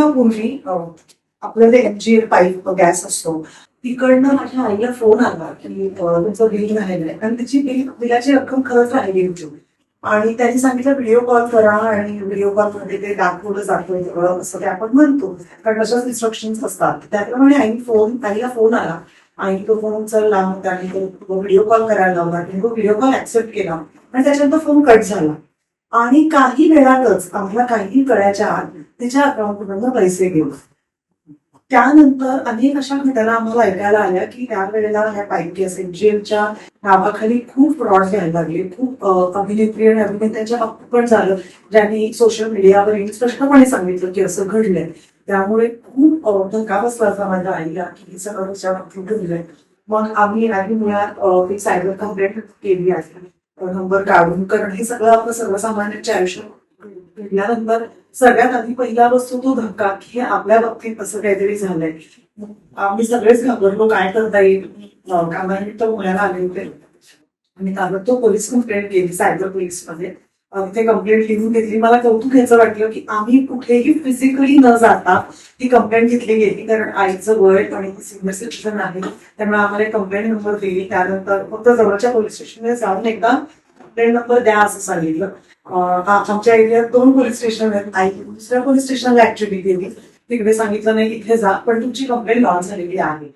दिवसापूर्वी आपलं ते MGL पाईप गॅस असतो तिकडनं माझ्या आईला फोन आला की तुमचं बिल राहिलंय आणि तिची बिलाची रक्कम खरंच राहिली होती. आणि त्यांनी सांगितलं व्हिडिओ कॉल करा आणि व्हिडिओ कॉल मध्ये ते दाखवलं जातं असं ते आपण म्हणतो, कारण तशाच इन्स्ट्रक्शन्स असतात. त्याप्रमाणे आईला फोन आला. आई तो फोन उचलला आणि तो व्हिडिओ कॉल करायला लावला आणि तो व्हिडिओ कॉल ऍक्सेप्ट केला आणि त्याच्यानंतर फोन कट झाला. आणि काही वेळातच आम्हाला काही कळायच्या आत तिच्या अकाउंटमधून पैसे गेले. त्यानंतर अनेक अशा घटना आम्हाला ऐकायला आल्या की त्यावेळेला ह्या पाईप गॅस MGLच्या नावाखाली खूप फ्रॉड व्हायला लागले. खूप अभिनेत्री आणि अभिनेत्यांच्या बाबतीत पण झालं, ज्यांनी सोशल मीडियावर स्पष्टपणे सांगितलं की असं घडलंय. त्यामुळे खूप धक्का बसला होता माझ्या आईला की हे सगळं त्याच्या बाबतीत घडलंय. मग आम्ही मुळात एक सायबर कंप्लेंट केली आहे, नंबर काढून, कारण हे सगळं आपलं सर्वसामान्यांच्या आयुष्यात घडल्यानंतर सगळ्यात आधी पहिला वस्तू तो धक्का की आपल्या बाबतीत असं काहीतरी झालंय. आम्ही सगळेच घाबरलो, काय करता येईल. कामानिमित्त पुण्याला आले होते आणि ताबडतोब पोलीस कंप्लेंट केली सायबर पोलीसमध्ये. ते कंप्लेंट लिहून घेतली. मला कौतुक याचं वाटलं की आम्ही कुठेही फिजिकली न जाता ती कंप्लेंट घेतली गेली, कारण आईचं वय आणि सिनियर सिटीझन आहे त्यामुळे आम्हाला कंप्लेंट नंबर दिली. त्यानंतर फक्त जवळच्या पोलीस स्टेशनला जाऊन एकदा कंप्लेंट नंबर द्या असं सांगितलं. आमच्या एरियात 2 पोलीस स्टेशन आहेत. आई दुसऱ्या पोलीस स्टेशनला ऍक्च्युअली गेली, तिकडे सांगितलं नाही इथे जा, पण तुमची कंप्लेंट लॉन्च झालेली आहे.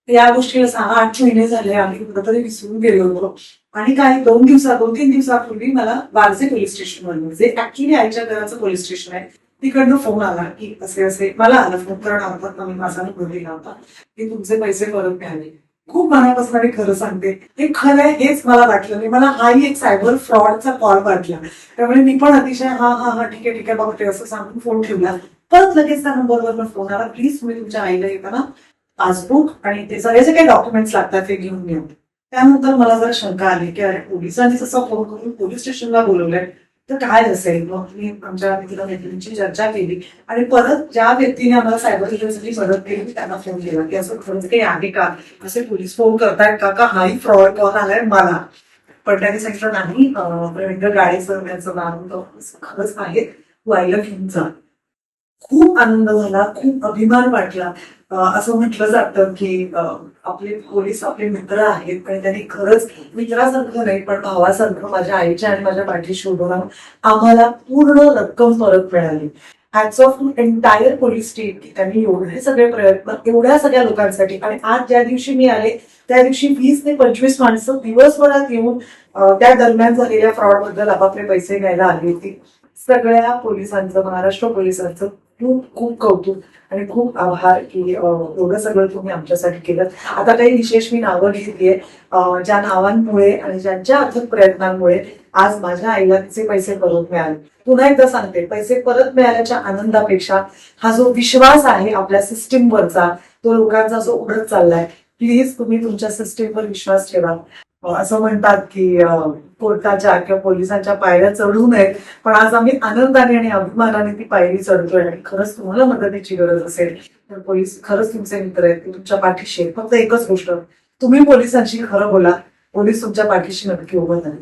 या गोष्टीला 6-8 महिने झाले आम्ही कुठंतरी विसरून गेलो होतो. आणि काय 2-3 दिवसापूर्वी मला वारजे पोलीस स्टेशनवरून, जे ऍक्च्युअली आईच्या घराचं पोलीस स्टेशन आहे, तिकडनं फोन आला की असे असे मला आला फोन, कारण अर्थात मी माझा नंबर दिला होता की तुमचे पैसे परत मिळाले. खूप मनापासून मी खरं सांगते, हे खरं आहे हेच मला वाटलं नाही. मला हाही एक सायबर फ्रॉडचा कॉल वाटला, त्यामुळे मी पण अतिशय हा ठीक आहे बघते असं सांगून फोन ठेवला. परत लगेच त्या नंबरवर फोन आला, प्लीज तुम्ही तुमच्या आईला येताना पासबुक आणि ते सगळे जे काही डॉक्युमेंट्स लागतात ते घेऊन येऊ. त्यानंतर मला जरा शंका आली की अरे पोलिसांनी जसं फोन करून पोलीस स्टेशनला बोलवलंय तर काय असेल. मग मी आमच्या मैत्रिणींची चर्चा केली आणि परत ज्या व्यक्तीने आम्हाला सायबर सिक्युरिटीसाठी मदत केली त्यांना फोन केला की असं खरंच काही आहे का, असे पोलीस फोन करतायत का हाही फ्रॉड कॉल आलाय मला. पण त्यांनी सांगितलं नाही, रवींद्र गाडेसर त्यांचं नाव खरंच आहे, तू आईला घेऊन जा. खूप आनंद झाला, खूप अभिमान वाटला. असं म्हटलं जातं की आपले पोलीस आपले मित्र आहेत आणि त्यांनी खरंच मित्रासारखं नाही पण भावासारखं माझ्या आईच्या आणि माझ्या पाठीशी उभं राहून आम्हाला पूर्ण रक्कम परत मिळाली. Hats off to entire police team की त्यांनी एवढे सगळे प्रयत्न एवढ्या सगळ्या लोकांसाठी. आणि आज ज्या दिवशी मी आले त्या दिवशी 20 ते 25 माणसं दिवसभरात येऊन त्या दरम्यान झालेल्या फ्रॉड बद्दल आपापले पैसे घ्यायला आली होती. सगळ्या पोलिसांचं, महाराष्ट्र पोलिसांचं खूप खूप कौतुक आणि खूप आभार की एवढं सगळं तुम्ही आमच्यासाठी केलं. आता काही विशेष मी नावं घेतलीये ज्या नावांमुळे आणि ज्यांच्या अथक प्रयत्नांमुळे आज माझ्या आईला तिचे पैसे परत मिळाले. पुन्हा एकदा सांगते, पैसे परत मिळाल्याच्या आनंदापेक्षा हा जो विश्वास आहे आपल्या सिस्टीमवरचा, तो लोकांचा जो उडत चाललाय, प्लीज तुम्ही तुमच्या सिस्टीमवर विश्वास ठेवा. असं म्हणतात की कोर्टाच्या किंवा पोलिसांच्या पायऱ्या चढू नयेत, पण आज आम्ही आनंदाने आणि अभिमानाने ती पायरी चढतोय. आणि खरंच तुम्हाला मदतीची गरज असेल तर पोलीस खरंच तुमचे मित्र आहेत, तुमच्या पाठीशी आहेत. फक्त एकच गोष्ट, तुम्ही पोलिसांशी खरं बोला, पोलीस तुमच्या पाठीशी नक्की उभं राहतील.